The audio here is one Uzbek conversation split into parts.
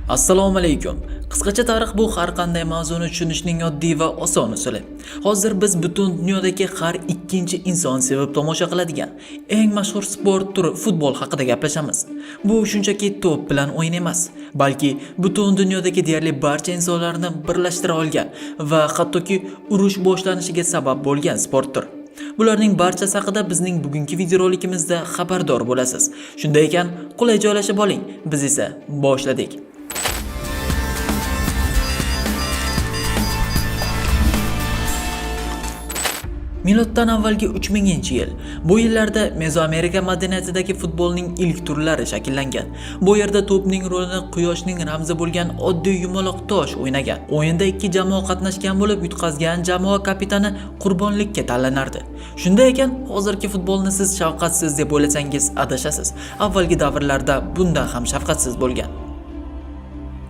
Assalomu alaykum. Qisqacha tarix bu har qanday mavzuni tushunishning oddiy va oson usuli. Hozir biz butun dunyodagi har ikkinchi inson sevib tomosha qiladigan eng mashhur sport turi futbol haqida gaplashamiz. Bu shunchaki to'p bilan o'yin emas, balki butun dunyodagi deyarli barcha insonlarni birlashtira olgan va hattoki urush boshlanishiga sabab bo'lgan sportdir. Bularning barchasi haqida bizning bugungi videorolikimizda xabardor bo'lasiz. Shunday ekan, qulay joylashib oling. Biz esa boshladik. Miloddan avvalgi 3000-yil. Bu yillarda Mezoamerika madaniyatidagi futbolning ilk turlari shakllangan. Bu yerda to'pning rolini quyoshning ramzi bo'lgan oddiy yumaloq tosh o'ynagan. O'yinda ikki jamoa qatnashgan bo'lib, yutqazgan jamoa kapitani qurbonlikka tanlanardi. Shunday ekan, hozirgi futbolni siz shafqatsiz deb o'ylasangiz adashasiz. Avvalgi davrlarda bundan ham shafqatsiz bo'lgan.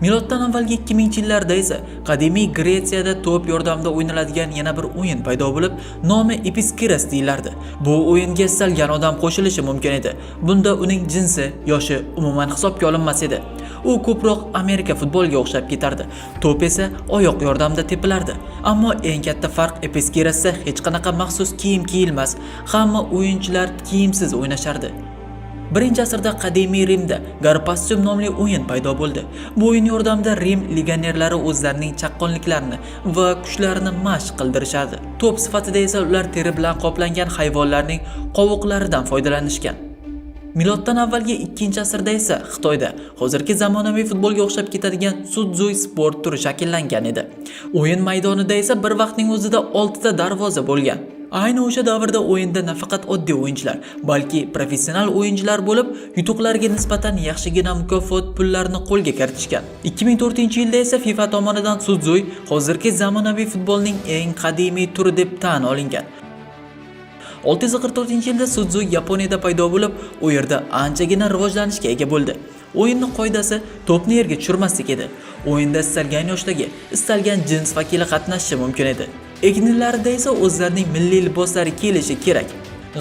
Miloddan avvalgi 2000-yillarda esa qadimiy Gretsiyada to'p yordamida o'ynaladigan yana bir o'yin paydo bo'lib, nomi Episkiras deyilardi. Bu o'yinga istalgan odam qo'shilishi mumkin edi. Bunda uning jinsi, yoshi umuman hisobga olinmas edi. U ko'proq Amerika futboliga o'xshab ketardi. To'p esa oyoq yordamida tepilardi. Ammo eng katta farq Episkirasda hech qanaqa maxsus kiyim kiyilmas, hamma o'yinchilar kiyimsiz o'ynashardi. 1-asrda qadimiy Rimda Garpassium nomli o'yin paydo bo'ldi. Bu o'yin yordamida Rim legionerlari o'zlarining chaqqonliklarini va kuchlarini mashq qildirishardi. To'p sifatida esa ular teri bilan qoplangan hayvonlarning qovuqlaridan foydalanishgan. Miloddan avvalgi 2-asrda esa Xitoyda hozirgi zamonaviy futbolga o'xshab ketadigan sudzui sport turi shakllangan edi. O'yin maydonida esa bir vaqtning o'zida 6 ta darvoza bo'lgan. Ayni o'sha davrda o'yinda nafaqat oddiy o'yinchilar, balki professional o'yinchilar bo'lib, yutuqlarga nisbatan yaxshigina mukofot pullarni qo'lga kiritishgan. 2004-yilda esa FIFA tomonidan sudzui hozirgi zamonaviy futbolning eng qadimiy turi deb tan olingan. 644-yilda sudzui Yaponiyada paydo bo'lib, u yerda anchagina rivojlanishga ega bo'ldi. O'yinning qoidasi to'pni yerga tushirmaslik edi. O'yinda istalgan yoshdagi, istalgan jins vakili qatnashishi mumkin edi. Egnillarida esa o'zlarining milliy liboslari kiyilishi kerak.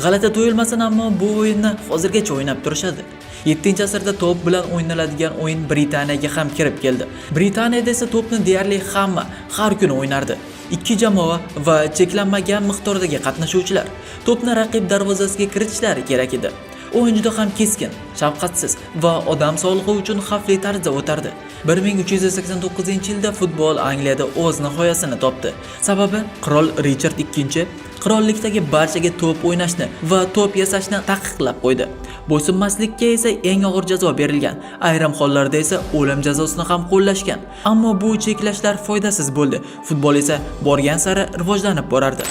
G'alati tuyulmasin, ammo bu o'yinni hozirgacha o'ynab turishadi. 7-asrda to'p bilan o'ynaladigan o'yin Britaniyaga ham kirib keldi. Britaniyada esa to'pni deyarli hamma har kuni o'ynardi. Ikki jamoa va cheklanmagan miqdordagi qatnashuvchilar to'pni raqib darvozasiga kiritishlari kerak edi. O'yin juda ham keskin, shafqatsiz va odam sog'lig'i uchun xavfli tarzda o'tardi. 1389-yilda futbol Angliyada o'z nihoyasini topdi. Sababi qirol Richard II qirollikdagi barchaga to'p o'ynashni va to'p yasashni taqiqlab qo'ydi. Bo'ysunmaslikka esa eng og'ir jazo berilgan. Ayrim hollarda esa o'lim jazosini ham qo'llashgan. Ammo bu cheklashlar foydasiz bo'ldi. Futbol esa borgan sari rivojlanib borardi.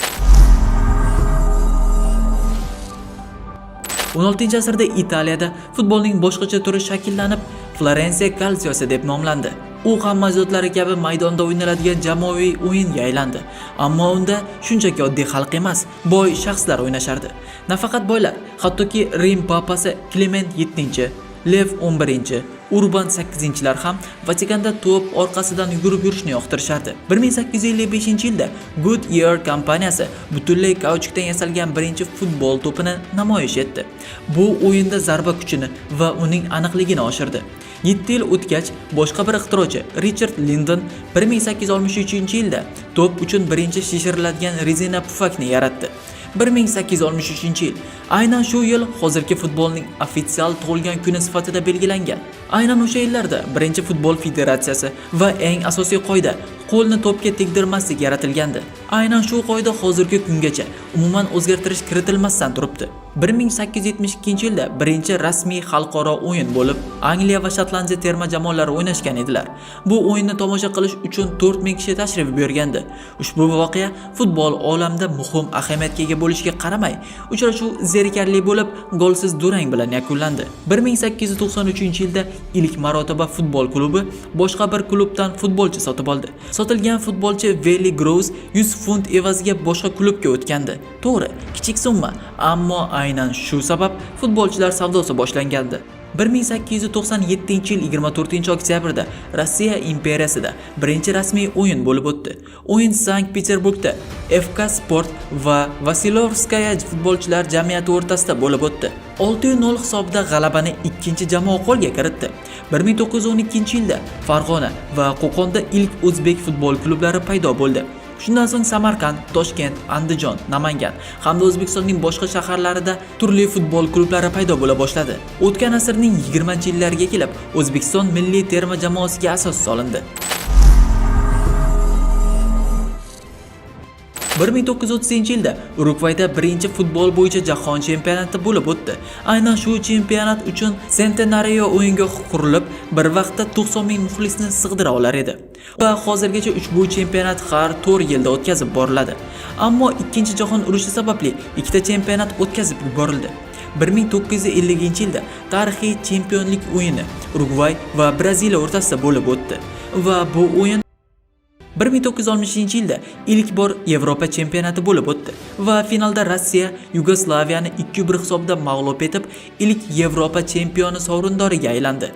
16-asrda Italiyada futbolning boshqacha turi shakllanib, Florensiya Calciosi deb nomlandi. U hamma zotlar kabi maydonda o'ynaladigan jamoaviy o'yinga aylandi. Ammo unda shunchaki oddiy xalq emas, boy shaxslar o'ynashardi. Nafaqat boylar, hattoki Rim papasi Clement 7, Lev 11, Urban 8-lar ham Vatikanda to'p orqasidan yugurib yurishni yoqtirishardi. 1855-yilda Goodyear kompaniyasi butunlay kauchukdan yasalgan birinchi futbol to'pini namoyish etdi. Bu o'yinda zarba kuchini va uning aniqligini oshirdi. 7 yil o'tgach, boshqa bir ixtirochi Richard Linden 1863-yilda to'p uchun birinchi shishiriladigan rezina pufakni yaratdi. 1863-yil. Aynan shu yil hozirgi futbolning ofitsial tug'ilgan kuni sifatida belgilangan. Aynan o'sha yillarda birinchi futbol federatsiyasi va eng asosiy qoida qo'lni to'pga tegdirmaslik yaratilgandi. Aynan shu qoida hozirgi kungacha umuman o'zgartirish kiritilmasdan turibdi. 1872-yilda birinchi rasmiy xalqaro o'yin bo'lib, Angliya va Shotlandiya terma jamoalari o'ynashgan edilar. Bu o'yinni tomosha qilish uchun 4000 kishi tashrif buyurgandi. Ushbu voqea futbol olamida muhim ahamiyatga ega bo'lishiga qaramay, uchrashuv zerikarli bo'lib, golsiz durang bilan yakunlandi. 1893-yilda ilk marotaba futbol klubi boshqa bir klubdan futbolchi sotib oldi. Sotilgan futbolchi Veli Gross 100 funt evaziga boshqa klubga o'tgandi. To'g'ri, kichik summa, ammo aynan shu sabab futbolchilar savdosi boshlangandi. 1897-yil 24-oktyabrda Rossiya imperiyasida birinchi rasmiy o'yin bo'lib o'tdi. O'yin Sankt-Peterburgda FK Sport va Vasilovskaya futbolchilar jamiyati o'rtasida bo'lib o'tdi. 6-0 hisobida g'alabani ikkinchi jamoa qo'lga kiritdi. 1912-yilda Farg'ona va Qo'qonda ilk o'zbek futbol klublari paydo bo'ldi. Shundan so'ng Samarqand, Toshkent, Andijon, Namangan hamda O'zbekistonning boshqa shaharlarida turli futbol klublari paydo bo'la boshladi. O'tgan asrning 20-yillariga kelib O'zbekiston milliy terma jamoasiga asos solindi. 1930-yilda Urugvayda birinchi futbol bo'yicha jahon chempionati bo'lib o'tdi. Aynan shu chempionat uchun Centenario o'yingohi qurilib, bir vaqtda 90 ming muxlisni sig'dira olar edi. Va hozirgacha ushbu chempionat har 4 yilda o'tkazib boriladi. Ammo ikkinchi jahon urushi sababli ikkita chempionat o'tkazib yuborildi. 1950-yilda tarixiy chempionlik o'yini Urugvay va Braziliya o'rtasida bo'lib o'tdi va bu o'yin 1960-yilda ilk bor Yevropa chempionati bo'lib o'tdi va finalda Rossiya Yugoslaviyani 2-1 hisobda mag'lub etib, ilk Yevropa chempioni sovrindoriga aylandi.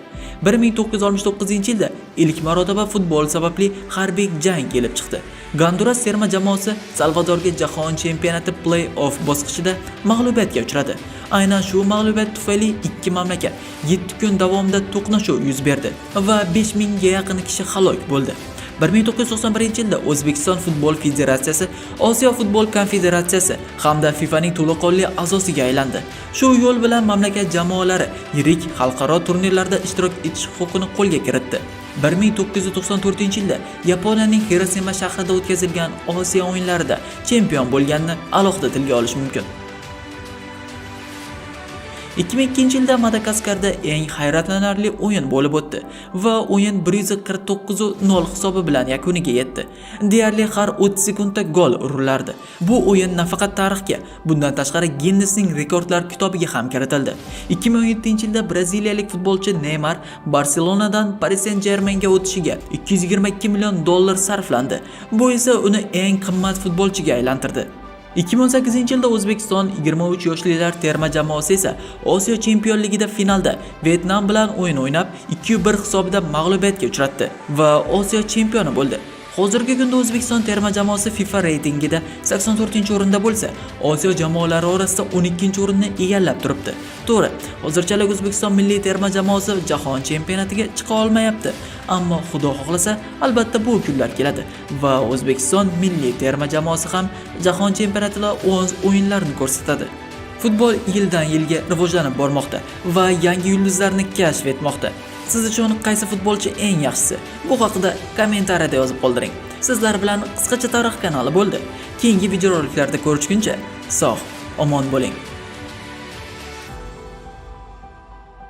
1969-yilda ilk marotaba futbol sababli harbiy jang kelib chiqdi. Gonduras terma jamoasi Salvadorga jahon chempionati play-off bosqichida mag'lubiyatga uchradi. Aynan shu mag'lubiyat tufayli ikki mamlakat 7 kun davomida to'qnashuv yuz berdi va 5000 ga yaqin kishi halok bo'ldi. 1991-yilda O'zbekiston Futbol Federatsiyasi Osiyo Futbol Konfederatsiyasi hamda FIFAning to'laqonli a'zosiga aylandi. Shu yo'l bilan mamlakat jamoalari yirik xalqaro turnirlarda ishtirok etish huquqini qo'lga kiritdi. 1994-yilda Yaponiyaning Hirosima shahrida o'tkazilgan Osiyo o'yinlarida chempion bo'lganini alohida tilga olish mumkin. 2002-yilda Madagaskarda eng hayratlanarli o'yin bo'lib o'tdi va o'yin 149-0 hisobi bilan yakuniga yetdi. Deyarli har 30 sekundda gol urilardi. Bu o'yin nafaqat tarixga, bundan tashqari Ginnesning rekordlar kitobiga ham kiritildi. 2017-yilda braziliyalik futbolchi Neymar Barselonadan Paris Saint-Germainga o'tishiga $222 million sarflandi. Bu esa uni eng qimmat futbolchiga aylantirdi. 2018-yilda O'zbekiston 23 yoshlilar terma jamoasi esa Osiyo chempionligida finalda Vietnam bilan o'yin o'ynab 2-1 hisobida mag'lubiyatga uchratdi va Osiyo chempioni bo'ldi. Hozirgi kunda O'zbekiston terma jamoasi FIFA reytingida 84-o'rinda bo'lsa, Osiyo jamoalari orasida 12-o'rinni egallab turibdi. To'g'ri, hozirchalik O'zbekiston milliy terma jamoasi jahon chempionatiga chiqa olmayapti, ammo Xudo xohlasa, albatta bu kunlar keladi va O'zbekiston milliy terma jamoasi ham jahon chempionatida o'z o'yinlarini ko'rsatadi. Futbol yildan yilga rivojlanib bormoqda va yangi yulduzlarni kashf etmoqda. Siz uchun qaysi futbolchi eng yaxshisi? Bu haqida kommentariyada yozib qoldiring. Sizlar bilan qisqacha tarix kanali bo'ldi. Keyingi videoroliklarda ko'rishguncha sog', omon bo'ling.